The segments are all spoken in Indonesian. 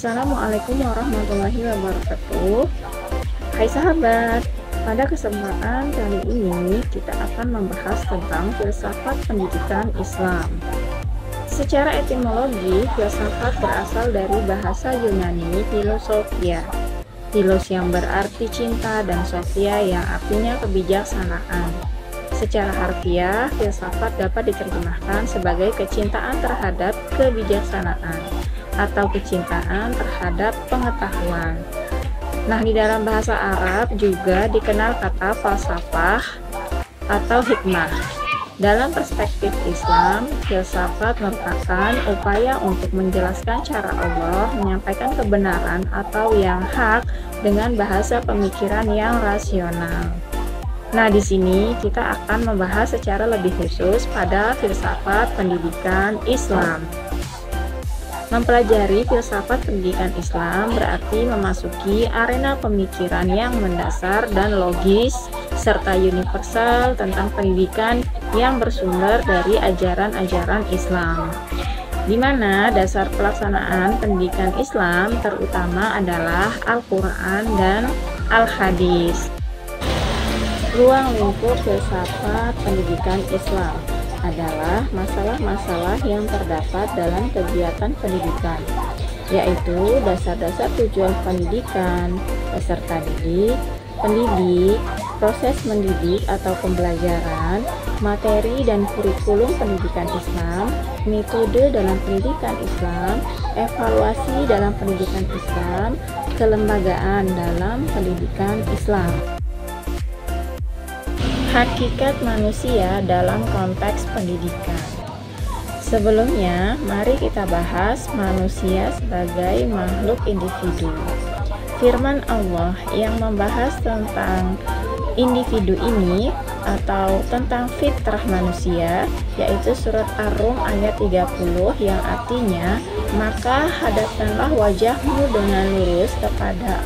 Assalamualaikum warahmatullahi wabarakatuh. Hai sahabat, pada kesempatan kali ini kita akan membahas tentang filsafat pendidikan Islam. Secara etimologi, filsafat berasal dari bahasa Yunani philosophia. Philos yang berarti cinta dan sophia yang artinya kebijaksanaan. Secara harfiah, filsafat dapat diterjemahkan sebagai kecintaan terhadap kebijaksanaan atau kecintaan terhadap pengetahuan. Nah, di dalam bahasa Arab juga dikenal kata falsafah atau hikmah. Dalam perspektif Islam, filsafat merupakan upaya untuk menjelaskan cara Allah menyampaikan kebenaran atau yang hak dengan bahasa pemikiran yang rasional. Nah, di sini kita akan membahas secara lebih khusus pada filsafat pendidikan Islam. Mempelajari filsafat pendidikan Islam berarti memasuki arena pemikiran yang mendasar dan logis serta universal tentang pendidikan yang bersumber dari ajaran-ajaran Islam, di mana dasar pelaksanaan pendidikan Islam terutama adalah Al-Quran dan Al-Hadis. Ruang lingkup filsafat pendidikan Islam adalah masalah-masalah yang terdapat dalam kegiatan pendidikan, yaitu dasar-dasar tujuan pendidikan, peserta didik, pendidik, proses mendidik atau pembelajaran, materi dan kurikulum pendidikan Islam, metode dalam pendidikan Islam, evaluasi dalam pendidikan Islam, kelembagaan dalam pendidikan Islam. Hakikat manusia dalam konteks pendidikan. Sebelumnya, mari kita bahas manusia sebagai makhluk individu. Firman Allah yang membahas tentang individu ini atau tentang fitrah manusia, yaitu surat Ar-Rum ayat 30 yang artinya, maka hadapkanlah wajahmu dengan lurus kepada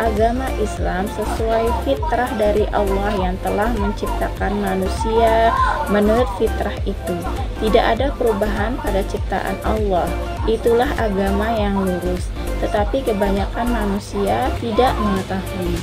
agama Islam sesuai fitrah dari Allah yang telah menciptakan manusia menurut fitrah itu. Tidak ada perubahan pada ciptaan Allah. Itulah agama yang lurus. Tetapi kebanyakan manusia tidak mengetahui.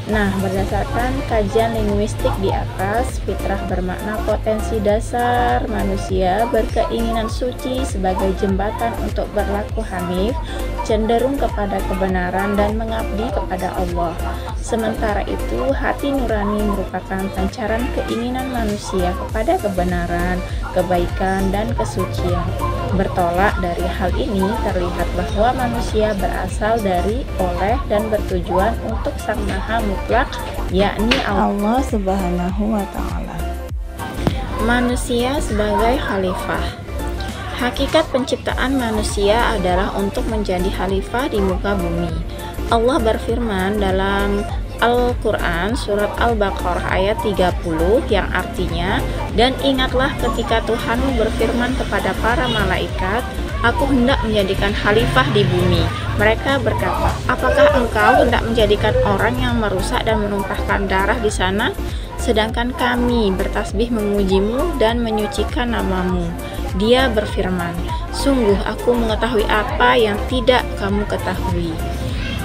Nah, berdasarkan kajian linguistik di atas, fitrah bermakna potensi dasar manusia berkeinginan suci sebagai jembatan untuk berlaku hanif, cenderung kepada kebenaran dan mengabdi kepada Allah. Sementara itu, hati nurani merupakan pancaran keinginan manusia kepada kebenaran, kebaikan, dan kesucian. Bertolak dari hal ini, terlihat bahwa manusia berasal dari, oleh, dan bertujuan untuk Sang Maha Mutlak, yakni Allah Subhanahu wa Ta'ala. Manusia sebagai khalifah. Hakikat penciptaan manusia adalah untuk menjadi khalifah di muka bumi. Allah berfirman dalam Al-Quran surat Al-Baqarah ayat 30 yang artinya, dan ingatlah ketika Tuhanmu berfirman kepada para malaikat, aku hendak menjadikan khalifah di bumi. Mereka berkata, apakah engkau hendak menjadikan orang yang merusak dan menumpahkan darah di sana? Sedangkan kami bertasbih memujimu dan menyucikan namamu. Dia berfirman, sungguh aku mengetahui apa yang tidak kamu ketahui.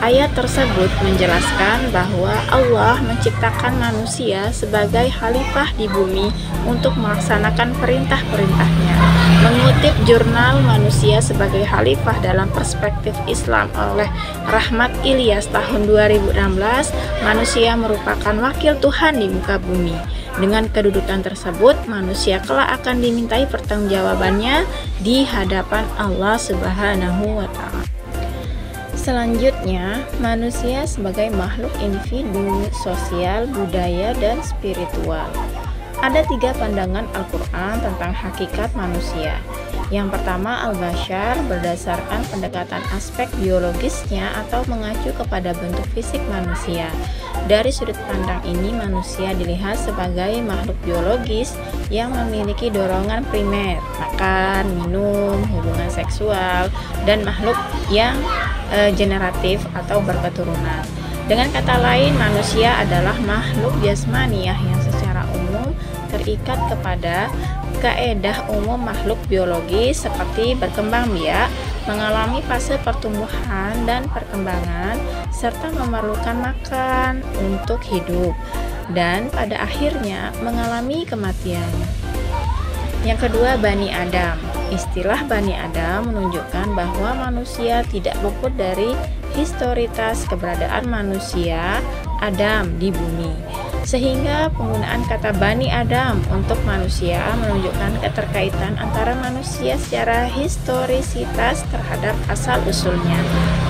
Ayat tersebut menjelaskan bahwa Allah menciptakan manusia sebagai khalifah di bumi untuk melaksanakan perintah-perintahnya. Mengutip jurnal Manusia sebagai Khalifah dalam Perspektif Islam oleh Rahmat Ilyas tahun 2016, manusia merupakan wakil Tuhan di muka bumi. Dengan kedudukan tersebut, manusia kelak akan dimintai pertanggungjawabannya di hadapan Allah Subhanahu wa Ta'ala. Selanjutnya, manusia sebagai makhluk individu, sosial, budaya, dan spiritual. Ada 3 pandangan Al-Quran tentang hakikat manusia. Yang pertama, Al-Bashar berdasarkan pendekatan aspek biologisnya atau mengacu kepada bentuk fisik manusia. Dari sudut pandang ini, manusia dilihat sebagai makhluk biologis yang memiliki dorongan primer, makan, minum, hubungan seksual, dan makhluk yang generatif atau berketurunan. Dengan kata lain, manusia adalah makhluk jasmaniyah yang secara umum terikat kepada kaedah umum makhluk biologis seperti berkembang biak, mengalami fase pertumbuhan dan perkembangan, serta memerlukan makan untuk hidup, dan pada akhirnya mengalami kematian. Yang kedua, Bani Adam. Istilah Bani Adam menunjukkan bahwa manusia tidak luput dari historitas keberadaan manusia Adam di bumi, sehingga penggunaan kata Bani Adam untuk manusia menunjukkan keterkaitan antara manusia secara historisitas terhadap asal-usulnya.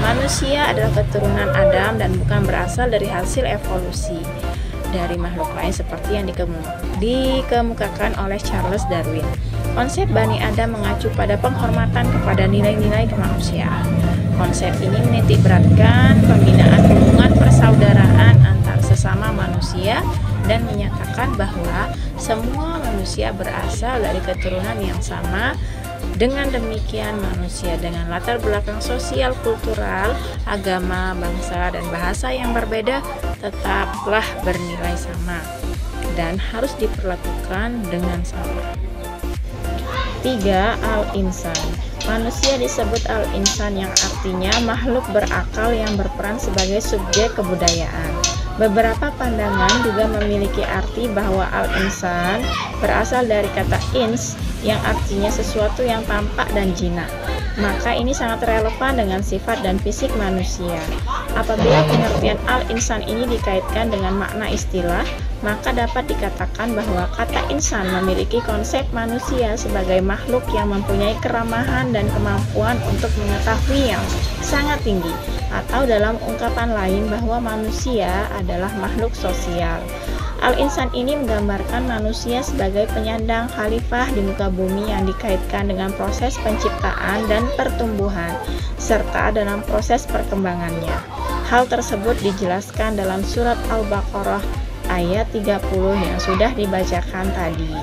Manusia adalah keturunan Adam dan bukan berasal dari hasil evolusi dari makhluk lain seperti yang dikemukakan oleh Charles Darwin. Konsep Bani Adam mengacu pada penghormatan kepada nilai-nilai kemanusiaan. Konsep ini menitikberatkan pembinaan hubungan persaudaraan antar sesama manusia dan menyatakan bahwa semua manusia berasal dari keturunan yang sama. Dengan demikian, manusia dengan latar belakang sosial, kultural, agama, bangsa, dan bahasa yang berbeda tetaplah bernilai sama dan harus diperlakukan dengan sama. 3. Al-Insan. Manusia disebut Al-Insan yang artinya makhluk berakal yang berperan sebagai subjek kebudayaan. Beberapa pandangan juga memiliki arti bahwa Al-Insan berasal dari kata ins yang artinya sesuatu yang tampak dan jinak. Maka ini sangat relevan dengan sifat dan fisik manusia. Apabila pengertian Al-Insan ini dikaitkan dengan makna istilah, maka dapat dikatakan bahwa kata insan memiliki konsep manusia sebagai makhluk yang mempunyai keramahan dan kemampuan untuk mengetahui yang sangat tinggi, atau dalam ungkapan lain bahwa manusia adalah makhluk sosial. Al-Insan ini menggambarkan manusia sebagai penyandang khalifah di muka bumi yang dikaitkan dengan proses penciptaan dan pertumbuhan, serta dalam proses perkembangannya. Hal tersebut dijelaskan dalam surat Al-Baqarah ayat 30 yang sudah dibacakan tadi.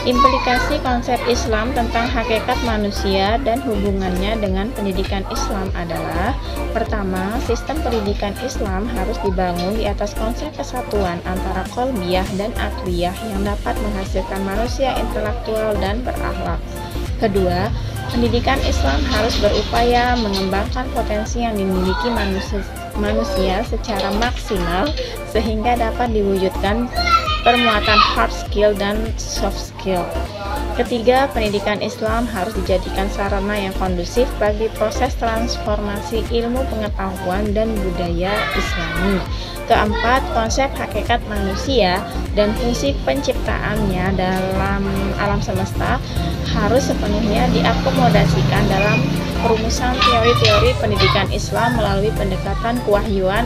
Implikasi konsep Islam tentang hakikat manusia dan hubungannya dengan pendidikan Islam adalah: pertama, sistem pendidikan Islam harus dibangun di atas konsep kesatuan antara qalbiyah dan akliyah yang dapat menghasilkan manusia intelektual dan berakhlak. Kedua, pendidikan Islam harus berupaya mengembangkan potensi yang dimiliki manusia secara maksimal sehingga dapat diwujudkan permuatan hard skill dan soft skill. Ketiga, pendidikan Islam harus dijadikan sarana yang kondusif bagi proses transformasi ilmu pengetahuan dan budaya Islami. Keempat, konsep hakikat manusia dan fungsi penciptaannya dalam alam semesta harus sepenuhnya diakomodasikan dalam perumusan teori-teori pendidikan Islam melalui pendekatan kewahyuan,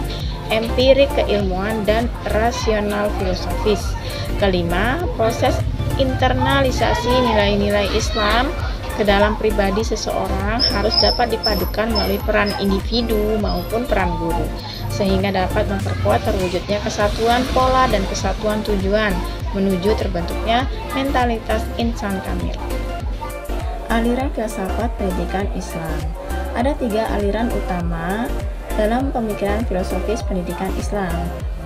empirik keilmuan, dan rasional filosofis. Kelima, proses internalisasi nilai-nilai Islam ke dalam pribadi seseorang harus dapat dipadukan melalui peran individu maupun peran guru, sehingga dapat memperkuat terwujudnya kesatuan pola dan kesatuan tujuan menuju terbentuknya mentalitas insan kamil. Aliran filsafat pendidikan Islam. Ada 3 aliran utama dalam pemikiran filosofis pendidikan Islam.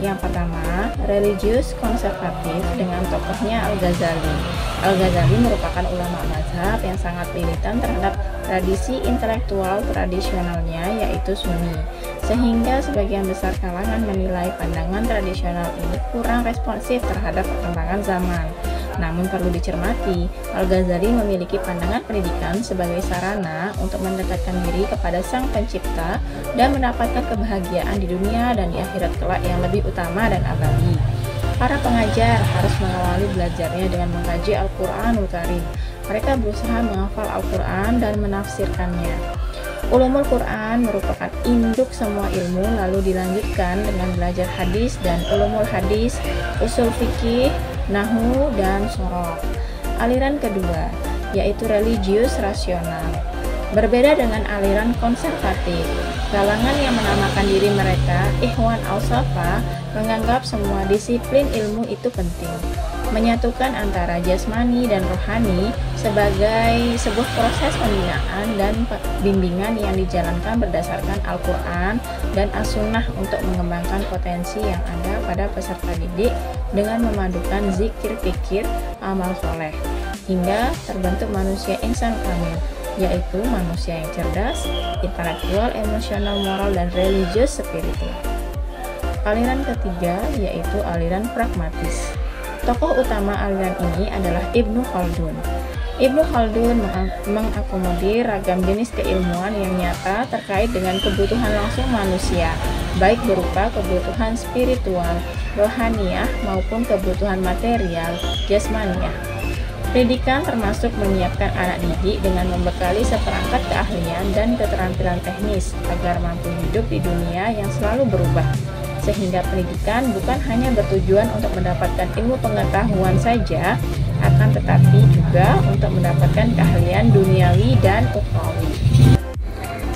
Yang pertama, religius konservatif dengan tokohnya Al-Ghazali. Al-Ghazali merupakan ulama mazhab yang sangat militan terhadap tradisi intelektual tradisionalnya, yaitu Sunni, sehingga sebagian besar kalangan menilai pandangan tradisional ini kurang responsif terhadap perkembangan zaman. Namun perlu dicermati, Al-Ghazali memiliki pandangan pendidikan sebagai sarana untuk mendekatkan diri kepada Sang Pencipta dan mendapatkan kebahagiaan di dunia dan di akhirat kelak yang lebih utama dan abadi. Para pengajar harus mengawali belajarnya dengan mengkaji Al-Quranul Karim. Mereka berusaha menghafal Al-Quran dan menafsirkannya. Ulumul Quran merupakan induk semua ilmu, lalu dilanjutkan dengan belajar hadis dan ulumul hadis, usul fikih, nahwu, dan sorof. Aliran kedua, yaitu religius rasional. Berbeda dengan aliran konservatif, kalangan yang menamakan diri mereka Ikhwan al-Safa menganggap semua disiplin ilmu itu penting, menyatukan antara jasmani dan rohani sebagai sebuah proses pembinaan dan bimbingan yang dijalankan berdasarkan Al-Quran dan As-Sunnah untuk mengembangkan potensi yang ada pada peserta didik dengan memadukan zikir, fikir, amal soleh, hingga terbentuk manusia insan kamil. yaitu manusia yang cerdas, intelektual, emosional, moral, dan religius spiritual. Aliran ketiga yaitu aliran pragmatis. Tokoh utama aliran ini adalah Ibnu Khaldun. Ibnu Khaldun mengakomodir ragam jenis keilmuan yang nyata terkait dengan kebutuhan langsung manusia, baik berupa kebutuhan spiritual, rohaniah, maupun kebutuhan material, jasmaniah. Pendidikan termasuk menyiapkan anak didik dengan membekali seperangkat keahlian dan keterampilan teknis agar mampu hidup di dunia yang selalu berubah. Sehingga pendidikan bukan hanya bertujuan untuk mendapatkan ilmu pengetahuan saja, akan tetapi juga untuk mendapatkan keahlian duniawi dan ukhrawi.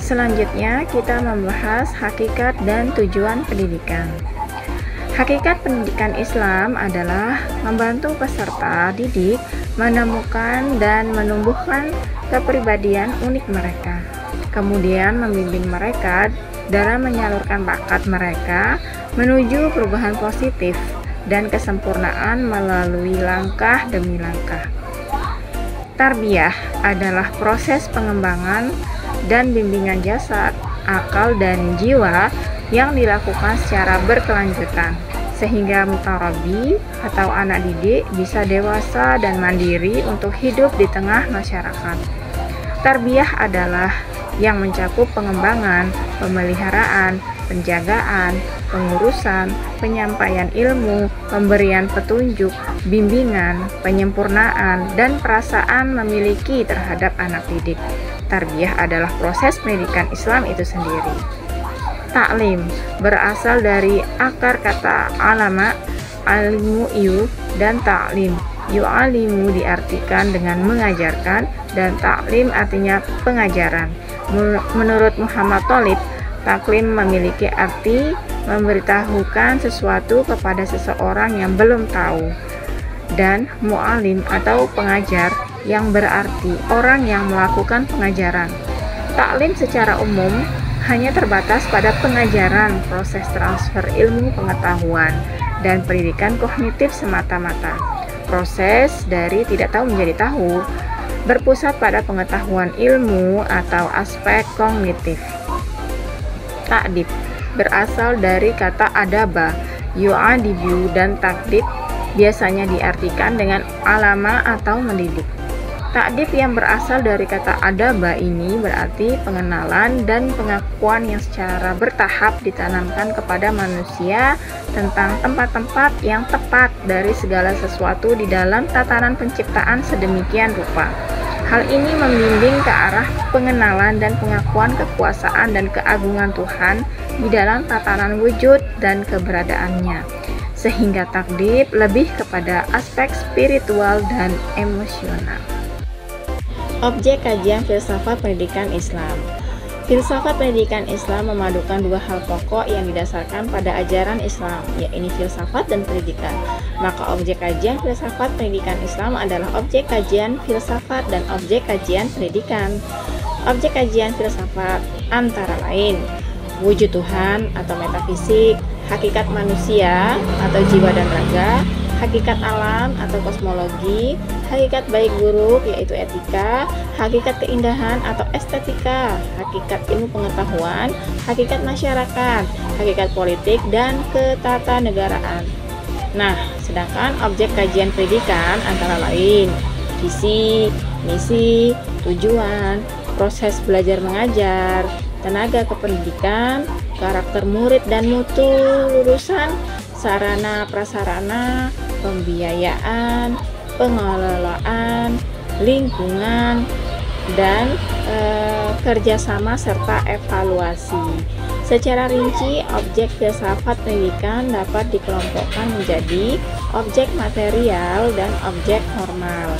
Selanjutnya kita membahas hakikat dan tujuan pendidikan. Hakikat pendidikan Islam adalah membantu peserta didik menemukan dan menumbuhkan kepribadian unik mereka, kemudian membimbing mereka dalam menyalurkan bakat mereka menuju perubahan positif dan kesempurnaan melalui langkah demi langkah. Tarbiyah adalah proses pengembangan dan bimbingan jasad, akal, dan jiwa yang dilakukan secara berkelanjutan, sehingga mutarabi atau anak didik bisa dewasa dan mandiri untuk hidup di tengah masyarakat. Tarbiyah adalah yang mencakup pengembangan, pemeliharaan, penjagaan, pengurusan, penyampaian ilmu, pemberian petunjuk, bimbingan, penyempurnaan, dan perasaan memiliki terhadap anak didik. Tarbiyah adalah proses pendidikan Islam itu sendiri. Ta'lim berasal dari akar kata alama, ilmu iu, dan ta'lim. Yu'alimu diartikan dengan mengajarkan, dan ta'lim artinya pengajaran. Menurut Muhammad Thalib, taklim memiliki arti memberitahukan sesuatu kepada seseorang yang belum tahu, dan mu'alim atau pengajar yang berarti orang yang melakukan pengajaran. Taklim secara umum hanya terbatas pada pengajaran, proses transfer ilmu pengetahuan, dan pendidikan kognitif semata-mata. Proses dari tidak tahu menjadi tahu berpusat pada pengetahuan ilmu atau aspek kognitif. Ta'dib berasal dari kata adaba, yu'adibu, dan takdib biasanya diartikan dengan alama atau mendidik. Ta'dib yang berasal dari kata adaba ini berarti pengenalan dan pengakuan yang secara bertahap ditanamkan kepada manusia tentang tempat-tempat yang tepat dari segala sesuatu di dalam tatanan penciptaan sedemikian rupa. Hal ini membimbing ke arah pengenalan dan pengakuan kekuasaan dan keagungan Tuhan di dalam tatanan wujud dan keberadaannya, sehingga takdib lebih kepada aspek spiritual dan emosional. Objek kajian filsafat pendidikan Islam. Filsafat pendidikan Islam memadukan dua hal pokok yang didasarkan pada ajaran Islam, yaitu filsafat dan pendidikan. Maka objek kajian filsafat pendidikan Islam adalah objek kajian filsafat dan objek kajian pendidikan. Objek kajian filsafat antara lain wujud Tuhan atau metafisik, hakikat manusia atau jiwa dan raga, hakikat alam atau kosmologi, hakikat baik buruk yaitu etika, hakikat keindahan atau estetika, hakikat ilmu pengetahuan, hakikat masyarakat, hakikat politik, dan ketatanegaraan. Nah, sedangkan objek kajian pendidikan antara lain visi, misi, tujuan, proses belajar mengajar, tenaga kependidikan, karakter murid dan mutu lulusan, sarana prasarana, pembiayaan, pengelolaan, lingkungan, dan kerjasama serta evaluasi. Secara rinci, objek filsafat pendidikan dapat dikelompokkan menjadi objek material dan objek formal.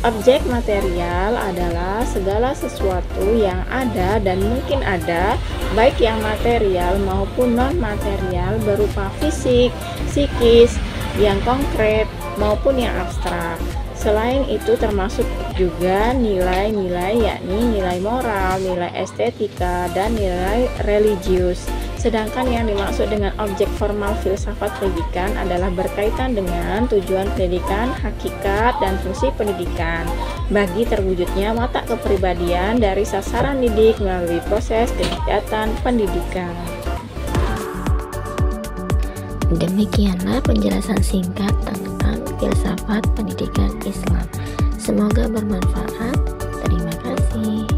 Objek material adalah segala sesuatu yang ada dan mungkin ada, baik yang material maupun non-material berupa fisik, psikis, yang konkret maupun yang abstrak. Selain itu termasuk juga nilai-nilai, yakni nilai moral, nilai estetika, dan nilai religius Sedangkan yang dimaksud dengan objek formal filsafat pendidikan adalah berkaitan dengan tujuan pendidikan, hakikat, dan fungsi pendidikan bagi terwujudnya watak kepribadian dari sasaran didik melalui proses kegiatan pendidikan. Demikianlah penjelasan singkat tentang filsafat pendidikan Islam. Semoga bermanfaat. Terima kasih.